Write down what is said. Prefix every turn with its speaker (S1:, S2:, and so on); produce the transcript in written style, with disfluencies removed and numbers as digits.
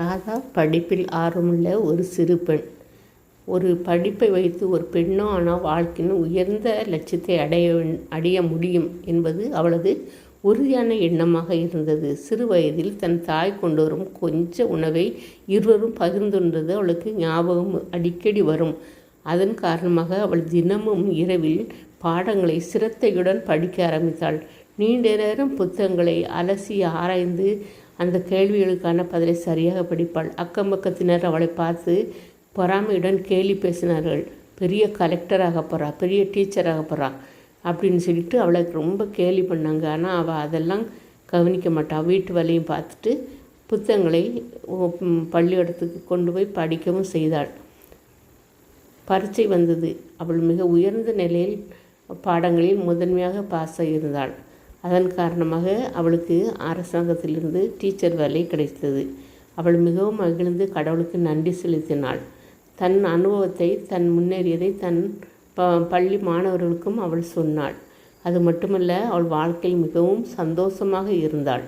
S1: ராதா படிப்பில் ஆர்வமுள்ள ஒரு சிறு பெண். ஒரு படிப்பை வைத்து ஒரு பெண்ணோ ஆனால் வாழ்க்கையின் உயர்ந்த லட்சியத்தை அடைய முடியும் என்பது அவளது உறுதியான எண்ணமாக இருந்தது. சிறு வயதில் தன் தாய் கொண்டு வரும் கொஞ்ச உணவை இருவரும் பகிர்ந்துண்டது அவளுக்கு ஞாபகம் அடிக்கடி வரும். அதன் காரணமாக அவள் தினமும் இரவில் பாடங்களை சிரத்தையுடன் படிக்க ஆரம்பித்தாள். நீண்ட நேரம் புத்தகங்களை அலசி ஆராய்ந்து அந்த கேள்விகளுக்கான பதிலை சரியாக படிப்பாள். அக்கம் பக்கத்தினர் அவளை பார்த்து பொறாமையுடன் கேலி பேசினார்கள். பெரிய கலெக்டராக போகிறா, பெரிய டீச்சராக போகிறா அப்படின்னு சொல்லிட்டு அவளை ரொம்ப கேலி பண்ணாங்க. ஆனால் அவள் அதெல்லாம் கவனிக்க மாட்டாள். வீட்டு வேலையும் பார்த்துட்டு புத்தகங்களை பள்ளிக்கூடத்துக்கு கொண்டு போய் படிக்கவும் செய்தாள். பரீட்சை வந்தது. அவள் மிக உயர்ந்த நிலையில் பாடங்களில் முதன்மையாக பாஸ் ஆகியிருந்தாள். அதன் காரணமாக அவளுக்கு அரசாங்கத்திலிருந்து டீச்சர் வேலை கிடைத்தது. அவள் மிகவும் மகிழ்ந்து கடவுளுக்கு நன்றி செலுத்தினாள். தன் அனுபவத்தை, தன் முன்னேறியதை தன் பள்ளி மாணவர்களுக்கும் அவள் சொன்னாள். அது மட்டுமல்ல, அவள் வாழ்க்கையில் மிகவும் சந்தோஷமாக இருந்தாள்.